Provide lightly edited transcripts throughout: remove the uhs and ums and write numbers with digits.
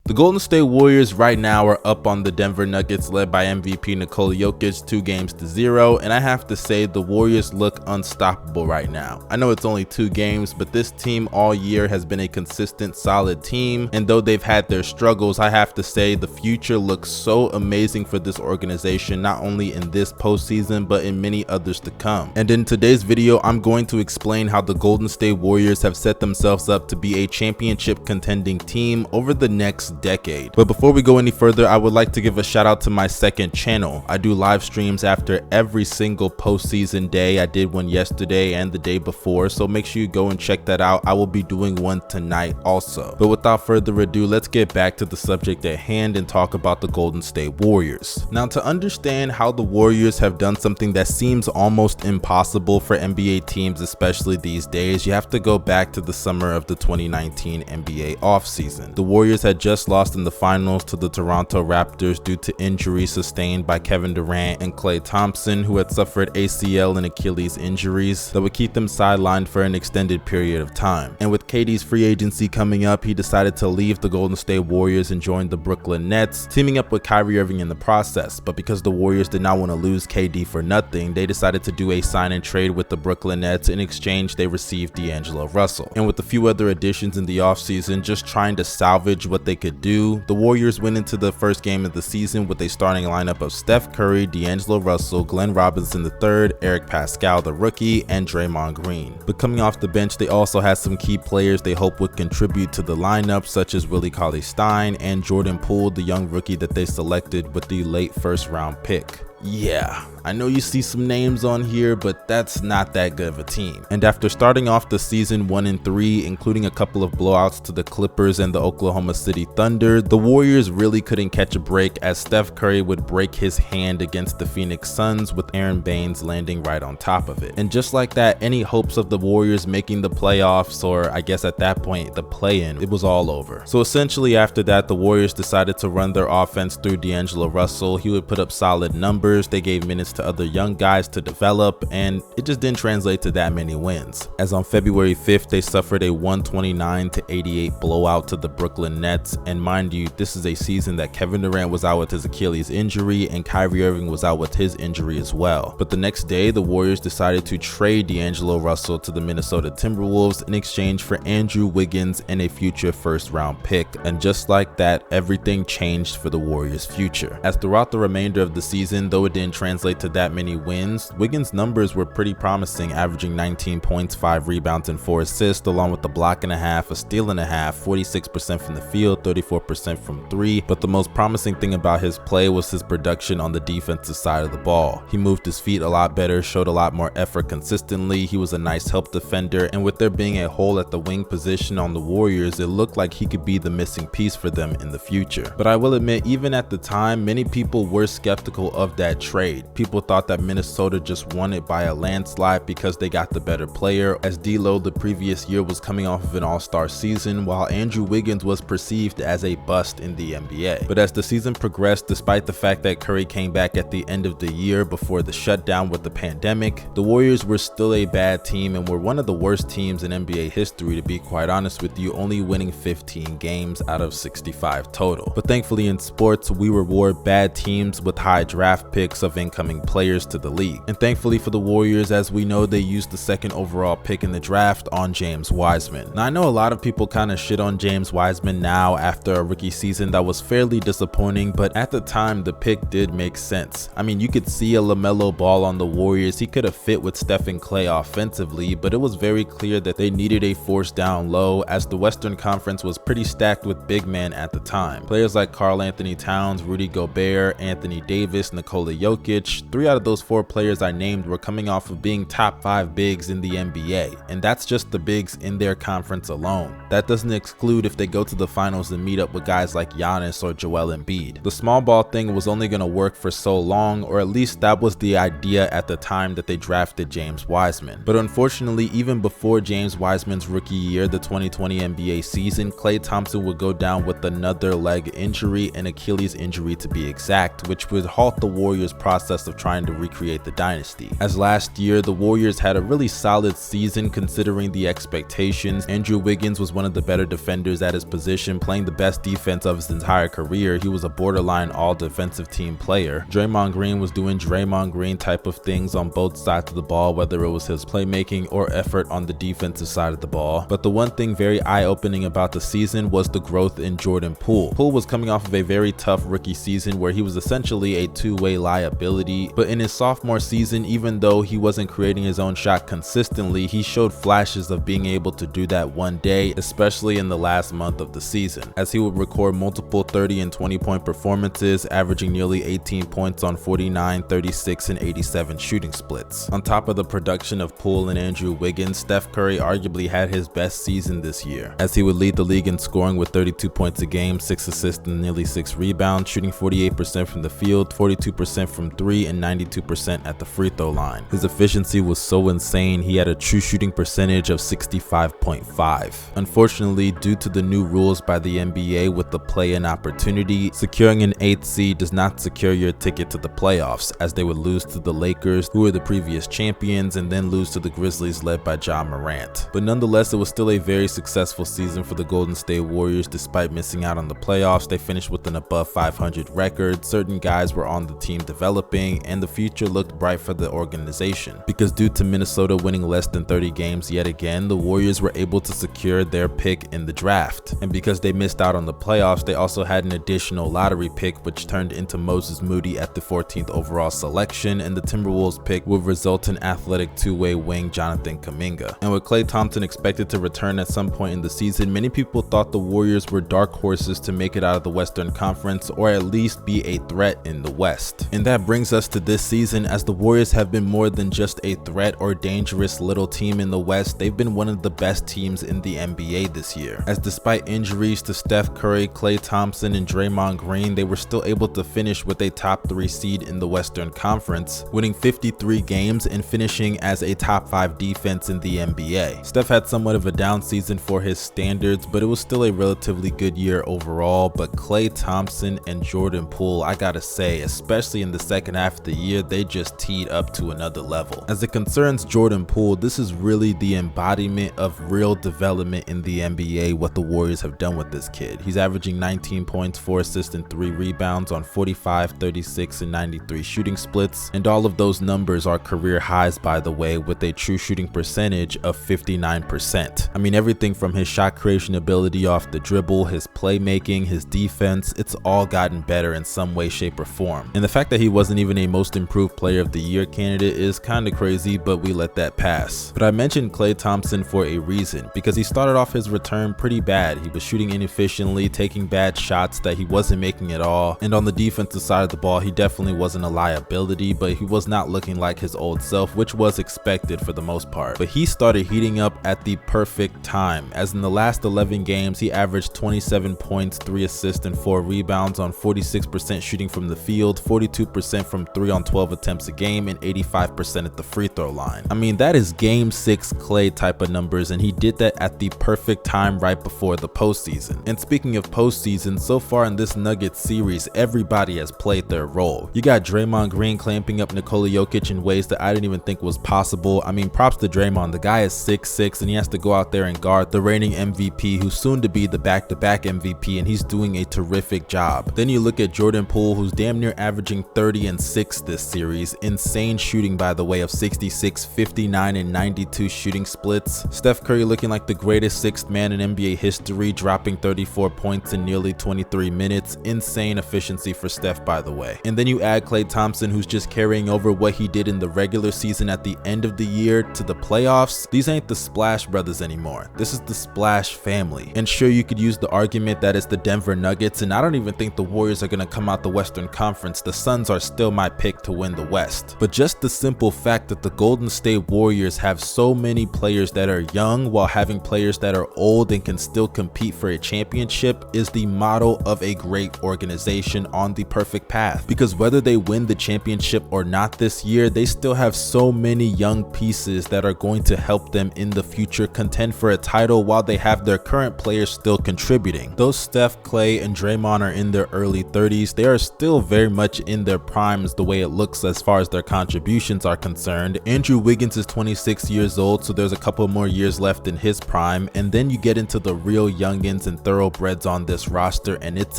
The Golden State Warriors right now are up on the Denver Nuggets led by MVP Nikola Jokic 2-0, and I have to say the Warriors look unstoppable right now. I know it's only 2 games, but this team all year has been a consistent, solid team, and though they've had their struggles, I have to say the future looks so amazing for this organization, not only in this postseason, but in many others to come. And in today's video, I'm going to explain how the Golden State Warriors have set themselves up to be a championship contending team over the next decade. But before we go any further, I would like to give a shout out to my second channel. I do live streams after every single postseason day. I did one yesterday and the day before, so make sure you go and check that out. I will be doing one tonight also. But without further ado, let's get back to the subject at hand and talk about the Golden State Warriors. Now, to understand how the Warriors have done something that seems almost impossible for NBA teams, especially these days, you have to go back to the summer of the 2019 NBA offseason. The Warriors had just lost in the finals to the Toronto Raptors due to injuries sustained by Kevin Durant and Klay Thompson, who had suffered ACL and Achilles injuries that would keep them sidelined for an extended period of time. And with KD's free agency coming up, he decided to leave the Golden State Warriors and join the Brooklyn Nets, teaming up with Kyrie Irving in the process. But because the Warriors did not want to lose KD for nothing, they decided to do a sign and trade with the Brooklyn Nets. In exchange, they received D'Angelo Russell. And with a few other additions in the offseason, just trying to salvage what they could do, the Warriors went into the first game of the season with a starting lineup of Steph Curry, D'Angelo Russell, Glenn Robinson III, Eric Pascal the rookie, and Draymond Green. But coming off the bench, they also had some key players they hope would contribute to the lineup, such as Willie Cauley-Stein and Jordan Poole, the young rookie that they selected with the late first-round pick. Yeah, I know you see some names on here, but that's not that good of a team. And after starting off the season 1-3, including a couple of blowouts to the Clippers and the Oklahoma City Thunder, the Warriors really couldn't catch a break as Steph Curry would break his hand against the Phoenix Suns, with Aaron Baines landing right on top of it. And just like that, any hopes of the Warriors making the playoffs, or I guess at that point the play-in, it was all over. So essentially after that, the Warriors decided to run their offense through D'Angelo Russell. He would put up solid numbers. They gave minutes to other young guys to develop, and it just didn't translate to that many wins. As on February 5th, they suffered a 129-88 blowout to the Brooklyn Nets. And mind you, this is a season that Kevin Durant was out with his Achilles injury and Kyrie Irving was out with his injury as well. But the next day, the Warriors decided to trade D'Angelo Russell to the Minnesota Timberwolves in exchange for Andrew Wiggins and a future first-round pick. And just like that, everything changed for the Warriors' future. As throughout the remainder of the season, though it didn't translate to that many wins, Wiggins' numbers were pretty promising, averaging 19 points, 5 rebounds, and 4 assists, along with a block and a half, a steal and a half, 46% from the field, 34% from 3. But the most promising thing about his play was his production on the defensive side of the ball. He moved his feet a lot better, showed a lot more effort consistently. He was a nice help defender, and with there being a hole at the wing position on the Warriors, it looked like he could be the missing piece for them in the future. But I will admit, even at the time, many people were skeptical of that trade. People thought that Minnesota just won it by a landslide because they got the better player, as D'Lo the previous year was coming off of an all-star season, while Andrew Wiggins was perceived as a bust in the NBA. But as the season progressed, despite the fact that Curry came back at the end of the year before the shutdown with the pandemic, the Warriors were still a bad team and were one of the worst teams in NBA history, to be quite honest with you, only winning 15 games out of 65 total. But thankfully in sports, we reward bad teams with high draft picks of incoming players to the league. And thankfully for the Warriors, as we know, they used the 2nd overall pick in the draft on James Wiseman. Now I know a lot of people kind of shit on James Wiseman now after a rookie season that was fairly disappointing, but at the time the pick did make sense. I mean, you could see a LaMelo Ball on the Warriors. He could have fit with Steph and Klay offensively, but it was very clear that they needed a force down low, as the Western Conference was pretty stacked with big men at the time. Players like Karl Anthony Towns, Rudy Gobert, Anthony Davis, Nikola Jokic, 3 out of those 4 players I named were coming off of being top 5 bigs in the NBA, and that's just the bigs in their conference alone. That doesn't exclude if they go to the finals and meet up with guys like Giannis or Joel Embiid. The small ball thing was only going to work for so long, or at least that was the idea at the time that they drafted James Wiseman. But unfortunately, even before James Wiseman's rookie year, the 2020 NBA season, Klay Thompson would go down with another leg injury, an Achilles injury to be exact, which would halt the Warriors' process of of trying to recreate the dynasty. As last year, the Warriors had a really solid season considering the expectations. Andrew Wiggins was one of the better defenders at his position, playing the best defense of his entire career. He was a borderline all-defensive team player. Draymond Green was doing Draymond Green type of things on both sides of the ball, whether it was his playmaking or effort on the defensive side of the ball. But the one thing very eye-opening about the season was the growth in Jordan Poole. Poole was coming off of a very tough rookie season where he was essentially a two-way liability, but in his sophomore season, even though he wasn't creating his own shot consistently, he showed flashes of being able to do that one day, especially in the last month of the season, as he would record multiple 30 and 20 point performances, averaging nearly 18 points on 49, 36, and 87 shooting splits. On top of the production of Poole and Andrew Wiggins, Steph Curry arguably had his best season this year, as he would lead the league in scoring with 32 points a game, 6 assists and nearly 6 rebounds, shooting 48% from the field, 42% from 3, and 92% at the free throw line. His efficiency was so insane, he had a true shooting percentage of 65.5. Unfortunately, due to the new rules by the NBA with the play-in opportunity, securing an 8th seed does not secure your ticket to the playoffs, as they would lose to the Lakers, who were the previous champions, and then lose to the Grizzlies led by Ja Morant. But nonetheless, it was still a very successful season for the Golden State Warriors. Despite missing out on the playoffs, they finished with an above 500 record. Certain guys were on the team developing, and the future looked bright for the organization, because due to Minnesota winning less than 30 games yet again, the Warriors were able to secure their pick in the draft. And because they missed out on the playoffs, they also had an additional lottery pick, which turned into Moses Moody at the 14th overall selection, and the Timberwolves pick would result in athletic two-way wing Jonathan Kuminga. And with Klay Thompson expected to return at some point in the season, many people thought the Warriors were dark horses to make it out of the Western Conference, or at least be a threat in the West. And that brings us to this season, as the Warriors have been more than just a threat or dangerous little team in the West. They've been one of the best teams in the NBA this year, as despite injuries to Steph Curry, Klay Thompson, and Draymond Green, they were still able to finish with a top 3 seed in the Western Conference, winning 53 games and finishing as a top 5 defense in the NBA. Steph had somewhat of a down season for his standards, but it was still a relatively good year overall. But Klay Thompson and Jordan Poole, I gotta say, especially in the second half of the year, they just teed up to another level. As it concerns Jordan Poole, this is really the embodiment of real development in the NBA, what the Warriors have done with this kid. He's averaging 19 points, 4 assists, and 3 rebounds on 45, 36, and 93 shooting splits, and all of those numbers are career highs, by the way, with a true shooting percentage of 59%. I mean, everything from his shot creation ability off the dribble, his playmaking, his defense, it's all gotten better in some way, shape, or form. And the fact that he wasn't even a most improved player of the year candidate is kind of crazy, but we let that pass. But I mentioned Klay Thompson for a reason, because he started off his return pretty bad. He was shooting inefficiently, taking bad shots that he wasn't making at all, and on the defensive side of the ball, he definitely wasn't a liability, but he was not looking like his old self, which was expected for the most part. But he started heating up at the perfect time, as in the last 11 games, he averaged 27 points, 3 assists, and 4 rebounds on 46% shooting from the field, 42% from 3 on 12 attempts a game, and 85% at the free throw line. I mean, that is game 6 Klay type of numbers, and he did that at the perfect time right before the postseason. And speaking of postseason, so far in this Nuggets series, everybody has played their role. You got Draymond Green clamping up Nikola Jokic in ways that I didn't even think was possible. I mean, props to Draymond. The guy is 6'6", and he has to go out there and guard the reigning MVP, who's soon to be the back-to-back MVP, and he's doing a terrific job. Then you look at Jordan Poole, who's damn near averaging 30 and 6 this series. Insane shooting, by the way, of 66, 59, and 92 shooting splits. Steph Curry looking like the greatest sixth man in NBA history, dropping 34 points in nearly 23 minutes. Insane efficiency for Steph, by the way. And then you add Klay Thompson, who's just carrying over what he did in the regular season at the end of the year to the playoffs. These ain't the Splash Brothers anymore. This is the Splash family. And sure, you could use the argument that it's the Denver Nuggets, and I don't even think the Warriors are going to come out the Western Conference. The Suns are still my pick to win the West. But just the simple fact that the Golden State Warriors have so many players that are young while having players that are old and can still compete for a championship is the model of a great organization on the perfect path. Because whether they win the championship or not this year, they still have so many young pieces that are going to help them in the future contend for a title while they have their current players still contributing. Though Steph, Klay, and Draymond are in their early 30s, they are still very much in their primes. The way it looks as far as their contributions are concerned. Andrew Wiggins is 26 years old, so there's a couple more years left in his prime, and then you get into the real youngins and thoroughbreds on this roster, and it's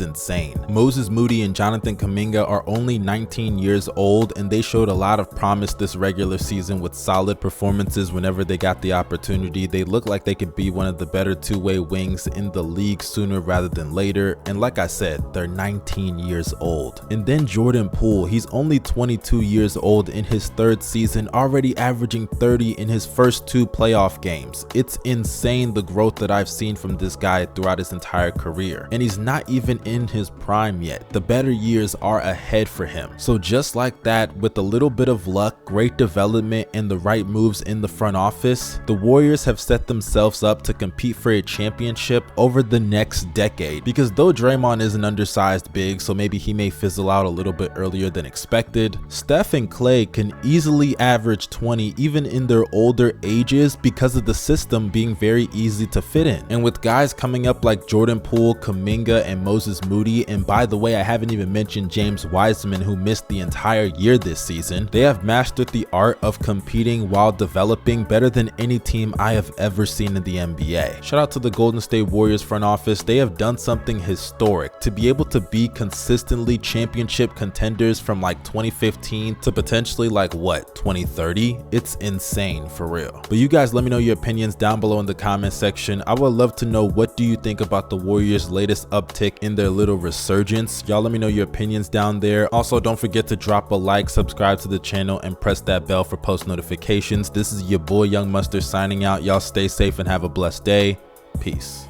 insane. Moses Moody and Jonathan Kuminga are only 19 years old, and they showed a lot of promise this regular season with solid performances whenever they got the opportunity. They look like they could be one of the better two-way wings in the league sooner rather than later, and like I said, they're 19 years old. And then Jordan Poole, he's only 22 years old in his third season, already averaging 30 in his first 2 playoff games. It's insane the growth that I've seen from this guy throughout his entire career, and he's not even in his prime yet. The better years are ahead for him. So just like that, with a little bit of luck, great development, and the right moves in the front office, the Warriors have set themselves up to compete for a championship over the next decade. Because though Draymond is an undersized big, so maybe he may fizzle out a little bit earlier than expected, Steph and Clay can easily average 20 even in their older ages because of the system being very easy to fit in. And with guys coming up like Jordan Poole, Kuminga, and Moses Moody, and by the way, I haven't even mentioned James Wiseman, who missed the entire year this season, they have mastered the art of competing while developing better than any team I have ever seen in the NBA. Shout out to the Golden State Warriors front office. They have done something historic to be able to be consistently championship contenders from like 2015 to potentially like what, 2030? It's insane for real. But you guys let me know your opinions down below in the comment section. I would love to know, what do you think about the Warriors' latest uptick in their little resurgence? Y'all let me know your opinions down there. Also, don't forget to drop a like, subscribe to the channel, and press that bell for post notifications. This is your boy Young Mustard signing out. Y'all stay safe and have a blessed day. Peace.